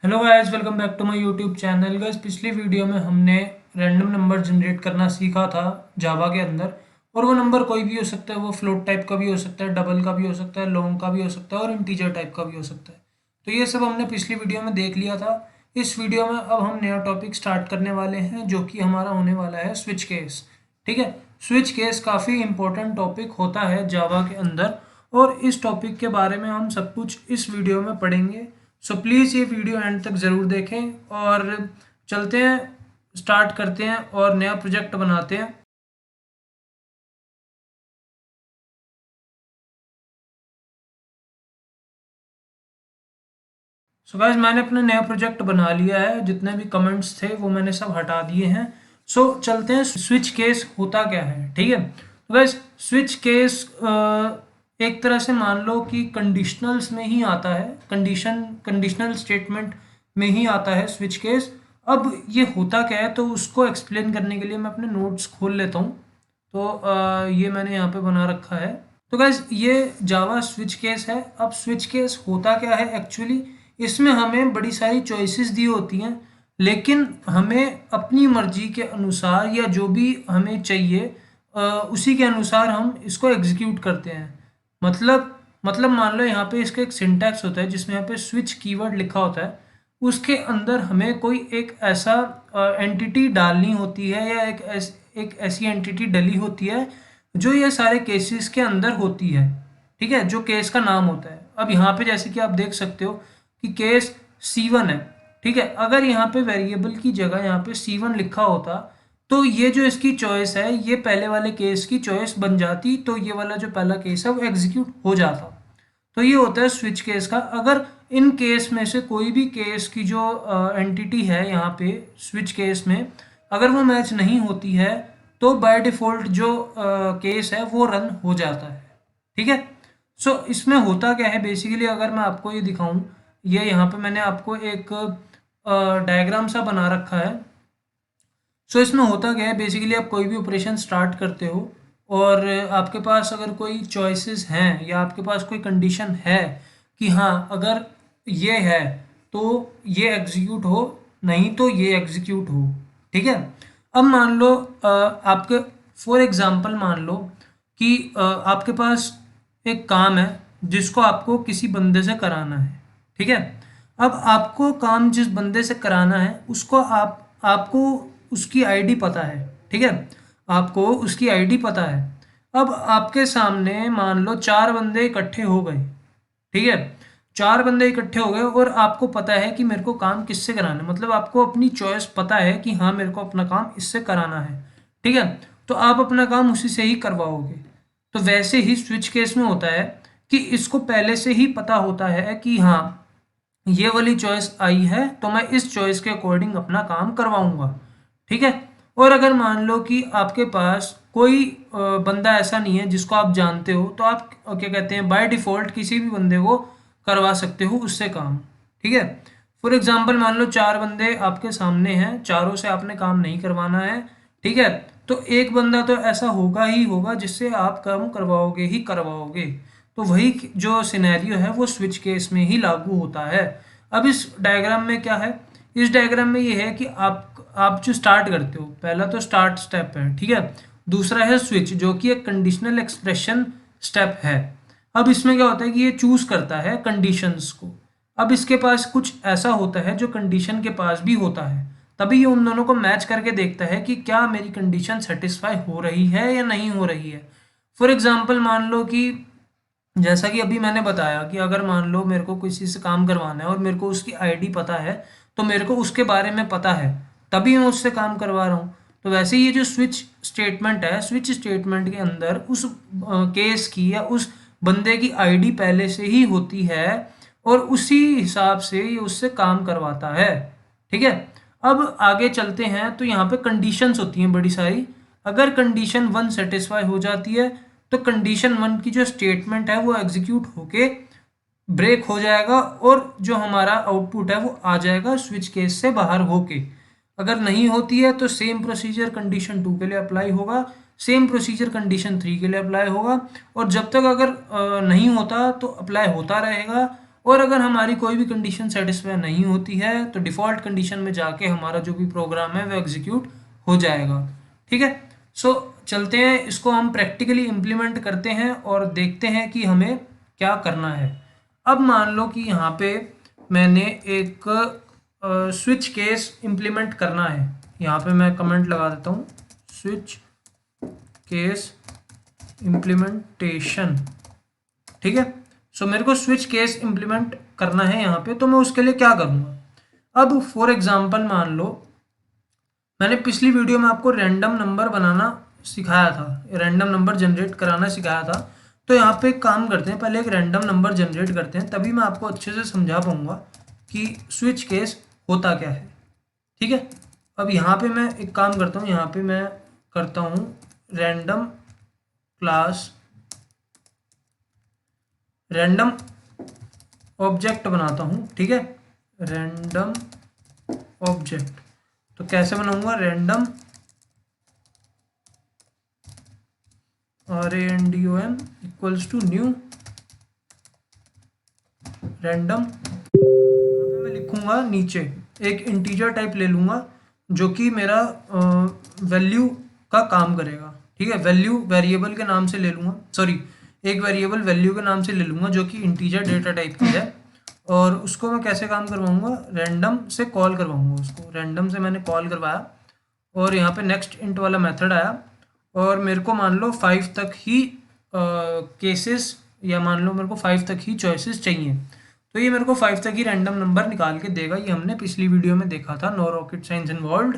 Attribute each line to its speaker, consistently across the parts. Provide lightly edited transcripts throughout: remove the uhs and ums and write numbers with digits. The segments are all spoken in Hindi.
Speaker 1: Hello guys, welcome back to my YouTube channel. Guys, पिछली वीडियो में हमने रैंडम नंबर जनरेट करना सीखा था जावा के अंदर। और वो नंबर कोई भी हो सकता है, वो फ्लोट टाइप का भी हो सकता है, डबल का भी हो सकता है, लॉन्ग का भी हो सकता है और इंटीजर टाइप का भी हो सकता है। तो ये सब हमने पिछली वीडियो में देख लिया था। इस वीडियो में अब हम नया टॉपिक स्टार्ट करने वाले हैं जो कि हमारा होने वाला है स्विच केस। ठीक है। स्विच केस काफ़ी इंपॉर्टेंट टॉपिक होता है जावा के अंदर, और इस टॉपिक के बारे में हम सब कुछ इस वीडियो में पढ़ेंगे। सो प्लीज़ ये वीडियो एंड तक ज़रूर देखें और चलते हैं, स्टार्ट करते हैं और नया प्रोजेक्ट बनाते हैं। सो गाइस, मैंने अपना नया प्रोजेक्ट बना लिया है। जितने भी कमेंट्स थे वो मैंने सब हटा दिए हैं। सो चलते हैं, स्विच केस होता क्या है। ठीक है। तो गाइस, स्विच केस एक तरह से मान लो कि कंडीशनल्स में ही आता है, कंडीशनल स्टेटमेंट में ही आता है स्विच केस। अब ये होता क्या है, तो उसको एक्सप्लेन करने के लिए मैं अपने नोट्स खोल लेता हूँ। तो ये मैंने यहाँ पे बना रखा है। तो गाइज, ये जावा स्विच केस है। अब स्विच केस होता क्या है एक्चुअली, इसमें हमें बड़ी सारी चॉइसेस दी होती हैं, लेकिन हमें अपनी मर्जी के अनुसार या जो भी हमें चाहिए उसी के अनुसार हम इसको एग्जीक्यूट करते हैं। मतलब मतलब मान लो यहाँ पे इसका एक सिंटैक्स होता है जिसमें यहाँ पे स्विच कीवर्ड लिखा होता है। उसके अंदर हमें कोई एक ऐसा एंटिटी डालनी होती है या एक ऐसी एंटिटी डली होती है जो ये सारे केसेस के अंदर होती है। ठीक है, जो केस का नाम होता है। अब यहाँ पे जैसे कि आप देख सकते हो कि केस C1 है। ठीक है, अगर यहाँ पे वेरिएबल की जगह यहाँ पे C1 लिखा होता तो ये जो इसकी चॉइस है ये पहले वाले केस की चॉइस बन जाती, तो ये वाला जो पहला केस है वो एग्जीक्यूट हो जाता। तो ये होता है स्विच केस का। अगर इन केस में से कोई भी केस की जो एंटिटी है यहाँ पे स्विच केस में, अगर वो मैच नहीं होती है तो बाय डिफ़ॉल्ट जो केस है वो रन हो जाता है। ठीक है। सो इसमें होता क्या है बेसिकली, अगर मैं आपको ये दिखाऊं, ये यहाँ पे मैंने आपको एक डायग्राम सा बना रखा है। सो इसमें होता क्या है बेसिकली, आप कोई भी ऑपरेशन स्टार्ट करते हो और आपके पास अगर कोई चॉइसेस हैं या आपके पास कोई कंडीशन है कि हाँ, अगर ये है तो ये एग्जीक्यूट हो, नहीं तो ये एग्जीक्यूट हो। ठीक है। अब मान लो आपके फॉर एग्जांपल मान लो कि आपके पास एक काम है जिसको आपको किसी बंदे से कराना है। ठीक है। अब आपको काम जिस बंदे से कराना है उसको आपको उसकी आईडी पता है। ठीक है, आपको उसकी आईडी पता है। अब आपके सामने मान लो चार बंदे इकट्ठे हो गए। ठीक है, चार बंदे इकट्ठे हो गए और आपको पता है कि मेरे को काम किससे कराना है, मतलब आपको अपनी चॉइस पता है कि हाँ, मेरे को अपना काम इससे कराना है। ठीक है, तो आप अपना काम उसी से ही करवाओगे। तो वैसे ही स्विच केस में होता है कि इसको पहले से ही पता होता है कि हाँ, ये वाली चॉइस आई है तो मैं इस चॉइस के अकॉर्डिंग अपना काम करवाऊंगा। ठीक है। और अगर मान लो कि आपके पास कोई बंदा ऐसा नहीं है जिसको आप जानते हो, तो आप क्या कहते हैं, बाय डिफ़ॉल्ट किसी भी बंदे को करवा सकते हो उससे काम। ठीक है। फॉर एग्जांपल मान लो चार बंदे आपके सामने हैं, चारों से आपने काम नहीं करवाना है। ठीक है, तो एक बंदा तो ऐसा होगा ही होगा जिससे आप काम करवाओगे ही करवाओगे। तो वही जो सिनेरियो है वो स्विच केस में ही लागू होता है। अब इस डायग्राम में क्या है, इस डायग्राम में ये है कि आप जो स्टार्ट करते हो, पहला तो स्टार्ट स्टेप है। ठीक है, दूसरा है स्विच जो कि एक कंडीशनल एक्सप्रेशन स्टेप है। अब इसमें क्या होता है कि ये चूज करता है कंडीशंस को। अब इसके पास कुछ ऐसा होता है जो कंडीशन के पास भी होता है, तभी ये उन दोनों को मैच करके देखता है कि क्या मेरी कंडीशन सेटिस्फाई हो रही है या नहीं हो रही है। फॉर एग्जाम्पल मान लो कि जैसा कि अभी मैंने बताया कि अगर मान लो मेरे को किसी से काम करवाना है और मेरे को उसकी आईडी पता है, तो मेरे को उसके बारे में पता है, तभी मैं उससे काम करवा रहा हूँ। तो वैसे ये जो स्विच स्टेटमेंट है, स्विच स्टेटमेंट के अंदर उस केस की या उस बंदे की आईडी पहले से ही होती है और उसी हिसाब से ये उससे काम करवाता है। ठीक है। अब आगे चलते हैं, तो यहाँ पे कंडीशंस होती हैं बड़ी सारी। अगर कंडीशन 1 सेटिस्फाई हो जाती है तो कंडीशन 1 की जो स्टेटमेंट है वो एग्जीक्यूट होके ब्रेक हो जाएगा और जो हमारा आउटपुट है वो आ जाएगा स्विच केस से बाहर होके। अगर नहीं होती है तो सेम प्रोसीजर कंडीशन 2 के लिए अप्लाई होगा, सेम प्रोसीजर कंडीशन 3 के लिए अप्लाई होगा, और जब तक अगर नहीं होता तो अप्लाई होता रहेगा। और अगर हमारी कोई भी कंडीशन सेटिस्फाई नहीं होती है तो डिफ़ॉल्ट कंडीशन में जाके हमारा जो भी प्रोग्राम है वो एग्जीक्यूट हो जाएगा। ठीक है, सो चलते हैं, इसको हम प्रैक्टिकली इम्प्लीमेंट करते हैं और देखते हैं कि हमें क्या करना है। अब मान लो कि यहाँ पे मैंने एक स्विच केस इम्प्लीमेंट करना है। यहाँ पे मैं कमेंट लगा देता हूँ, स्विच केस इम्प्लीमेंटेशन। ठीक है, सो मेरे को स्विच केस इम्प्लीमेंट करना है यहाँ पे, तो मैं उसके लिए क्या करूँगा। अब फॉर एग्जांपल मान लो मैंने पिछली वीडियो में आपको रैंडम नंबर बनाना सिखाया था, रैंडम नंबर जनरेट कराना सिखाया था। तो यहाँ पे एक काम करते हैं, पहले एक रैंडम नंबर जनरेट करते हैं, तभी मैं आपको अच्छे से समझा पाऊंगा कि स्विच केस होता क्या है। ठीक है, अब यहाँ पे मैं एक काम करता हूँ, यहाँ पे मैं करता हूँ रैंडम क्लास, रैंडम ऑब्जेक्ट बनाता हूँ। ठीक है, रैंडम ऑब्जेक्ट, तो कैसे बनाऊंगा, random RANDOM equals to new random. मैं लिखूंगा नीचे एक इंटीजर टाइप ले लूंगा जो कि मेरा वैल्यू का काम करेगा। ठीक है, वैल्यू वेरिएबल के नाम से ले लूंगा, सॉरी एक वेरिएबल वैल्यू के नाम से ले लूंगा जो कि इंटीजर डेटा टाइप की है। और उसको मैं कैसे काम करवाऊंगा, रैंडम से कॉल करवाऊंगा उसको। रैंडम से मैंने कॉल करवाया और यहाँ पे नेक्स्ट इंट वाला मेथड आया और मेरे को मान लो 5 तक ही केसेस, या मान लो मेरे को 5 तक ही चॉइसेस चाहिए, तो ये मेरे को 5 तक ही रैंडम नंबर निकाल के देगा। ये हमने पिछली वीडियो में देखा था, नो रॉकेट साइंस इन्वॉल्व्ड।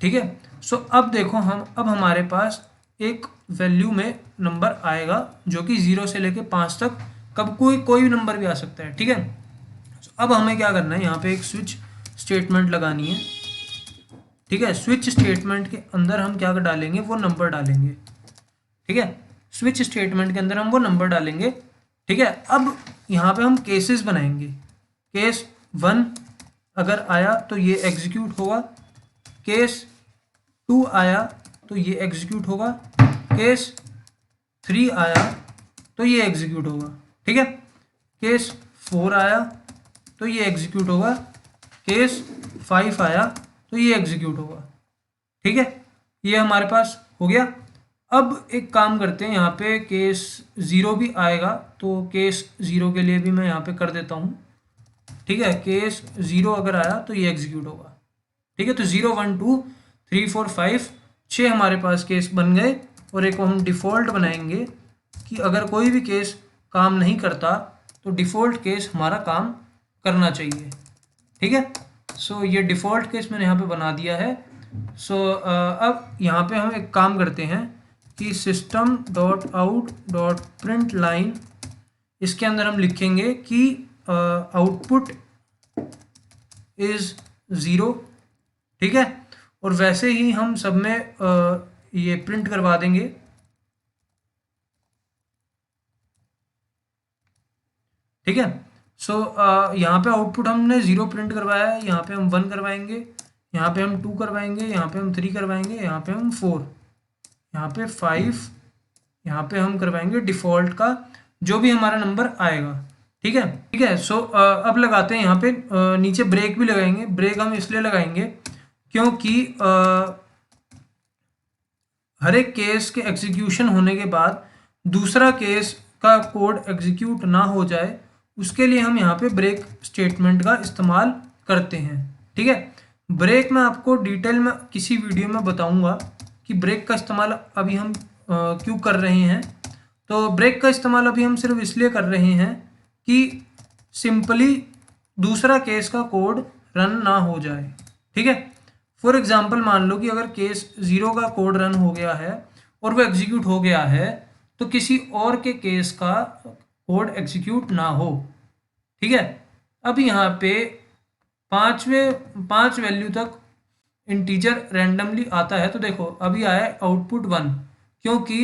Speaker 1: ठीक है, सो अब देखो अब हमारे पास एक वैल्यू में नंबर आएगा जो कि 0 से लेके 5 तक, कब कोई भी नंबर भी आ सकता है। ठीक है, अब हमें क्या करना है, यहाँ पे एक स्विच स्टेटमेंट लगानी है। ठीक है, स्विच स्टेटमेंट के अंदर हम क्या डालेंगे, वो नंबर डालेंगे। ठीक है, स्विच स्टेटमेंट के अंदर हम वो नंबर डालेंगे। ठीक है, अब यहाँ पे हम केसेस बनाएंगे। केस 1 अगर आया तो ये एग्जीक्यूट होगा, केस 2 आया तो ये एग्जीक्यूट होगा, केस 3 आया तो ये एग्जीक्यूट होगा। ठीक है, केस 4 आया तो ये एग्जीक्यूट होगा, केस 5 आया तो ये एग्जीक्यूट होगा। ठीक है, ये हमारे पास हो गया। अब एक काम करते हैं, यहाँ पे केस 0 भी आएगा तो केस 0 के लिए भी मैं यहाँ पे कर देता हूँ। ठीक है, केस 0 अगर आया तो ये एग्जीक्यूट होगा। ठीक है, तो 0 1 2 3 4 5 6 हमारे पास केस बन गए। और एक हम डिफ़ॉल्ट बनाएंगे कि अगर कोई भी केस काम नहीं करता तो डिफ़ॉल्ट केस हमारा काम करना चाहिए। ठीक है, सो ये डिफ़ॉल्ट केस मैंने यहाँ पे बना दिया है। सो अब यहाँ पे हम एक काम करते हैं कि system dot out dot print line, इसके अंदर हम लिखेंगे कि आउटपुट इज़ 0। ठीक है, और वैसे ही हम सब में ये प्रिंट करवा देंगे। ठीक है, सो यहाँ पे आउटपुट हमने 0 प्रिंट करवाया है, यहाँ पे हम 1 करवाएंगे, यहाँ पे हम 2 करवाएंगे, यहाँ पे हम 3 करवाएंगे, यहाँ पे हम 4, यहाँ पे 5, यहाँ पे हम करवाएंगे डिफ़ॉल्ट का जो भी हमारा नंबर आएगा। ठीक है, ठीक है, सो अब लगाते हैं यहाँ पे नीचे ब्रेक भी लगाएंगे। ब्रेक हम इसलिए लगाएंगे क्योंकि हर एक केस के एग्जीक्यूशन होने के बाद दूसरा केस का कोड एग्जीक्यूट ना हो जाए, उसके लिए हम यहाँ पे ब्रेक स्टेटमेंट का इस्तेमाल करते हैं। ठीक है, ब्रेक में आपको डिटेल में किसी वीडियो में बताऊंगा कि ब्रेक का इस्तेमाल अभी हम क्यों कर रहे हैं। तो ब्रेक का इस्तेमाल अभी हम सिर्फ इसलिए कर रहे हैं कि सिंपली दूसरा केस का कोड रन ना हो जाए। ठीक है, फॉर एग्जांपल मान लो कि अगर केस 0 का कोड रन हो गया है और वो एग्जीक्यूट हो गया है तो किसी और के केस का कोड एग्जीक्यूट ना हो। ठीक है, अब यहाँ पे 5 वैल्यू तक इंटीजर रैंडमली आता है। तो देखो अभी आया आउटपुट 1 क्योंकि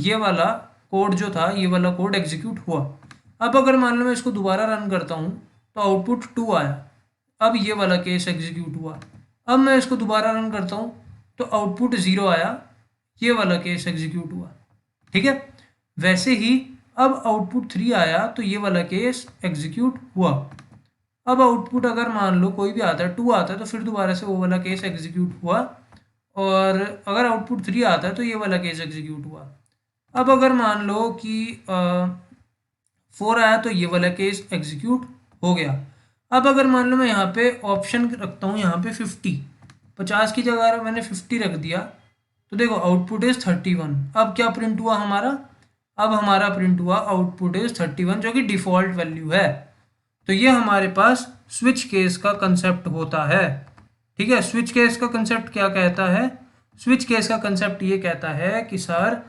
Speaker 1: ये वाला कोड जो था, ये वाला कोड एग्जीक्यूट हुआ। अब अगर मान लो मैं इसको दोबारा रन करता हूँ तो आउटपुट 2 आया, अब ये वाला केस एग्जीक्यूट हुआ। अब मैं इसको दोबारा रन करता हूँ तो आउटपुट 0 आया, ये वाला केस एग्जीक्यूट हुआ। ठीक है, वैसे ही अब आउटपुट 3 आया तो ये वाला केस एग्जीक्यूट हुआ। अब आउटपुट अगर मान लो कोई भी आता है 2 आता है तो फिर दोबारा से वो वाला केस एग्जीक्यूट हुआ, और अगर आउटपुट 3 आता है तो ये वाला केस एग्जीक्यूट हुआ। अब अगर मान लो कि 4 आया तो ये वाला केस एग्जीक्यूट हो गया। अब अगर मान लो मैं यहाँ पे ऑप्शन रखता हूँ यहाँ पे 50 की जगह मैंने 50 रख दिया, तो देखो आउटपुट इज 31। अब क्या प्रिंट हुआ हमारा? अब हमारा प्रिंट हुआ आउटपुट इज 31, जो कि डिफ़ॉल्ट वैल्यू है। तो ये हमारे पास स्विच केस का कंसेप्ट होता है। ठीक है, स्विच केस का कंसेप्ट क्या कहता है? स्विच केस का कंसेप्ट ये कहता है कि सर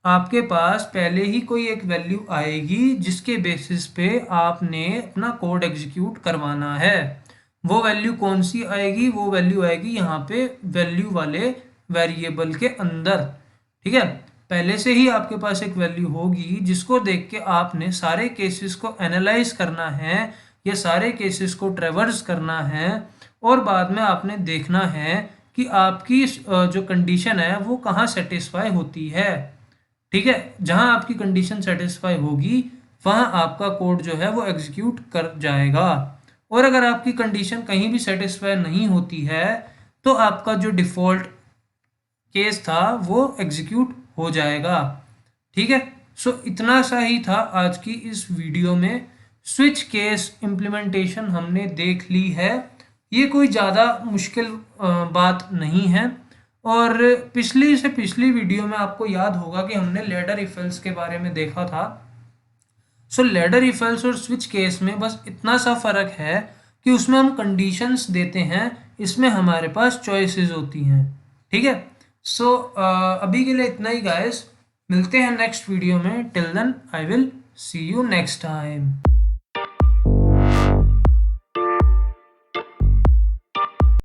Speaker 1: आपके पास पहले ही कोई एक वैल्यू आएगी जिसके बेसिस पे आपने अपना कोड एग्जीक्यूट करवाना है। वो वैल्यू कौन सी आएगी? वो वैल्यू आएगी यहाँ पे वैल्यू वाले वेरिएबल के अंदर। ठीक है, पहले से ही आपके पास एक वैल्यू होगी जिसको देख के आपने सारे केसेस को एनालाइज करना है, ये सारे केसेस को ट्रेवर्स करना है, और बाद में आपने देखना है कि आपकी जो कंडीशन है वो कहाँ सेटिस्फाई होती है। ठीक है, जहाँ आपकी कंडीशन सेटिस्फाई होगी वहाँ आपका कोड जो है वो एग्जीक्यूट कर जाएगा। और अगर आपकी कंडीशन कहीं भी सेटिस्फाई नहीं होती है तो आपका जो डिफ़ॉल्ट केस था वो एग्जीक्यूट हो जाएगा। ठीक है, सो इतना सा ही था आज की इस वीडियो में। स्विच केस इम्प्लीमेंटेशन हमने देख ली है, ये कोई ज़्यादा मुश्किल बात नहीं है। और पिछली वीडियो में आपको याद होगा कि हमने लैडर इफ एल्स के बारे में देखा था। सो लैडर इफ एल्स और स्विच केस में बस इतना सा फ़र्क है कि उसमें हम कंडीशंस देते हैं, इसमें हमारे पास चॉइसेस होती हैं। ठीक है, सो अभी के लिए इतना ही गाइस, मिलते हैं नेक्स्ट वीडियो में। Till then I will see you next time.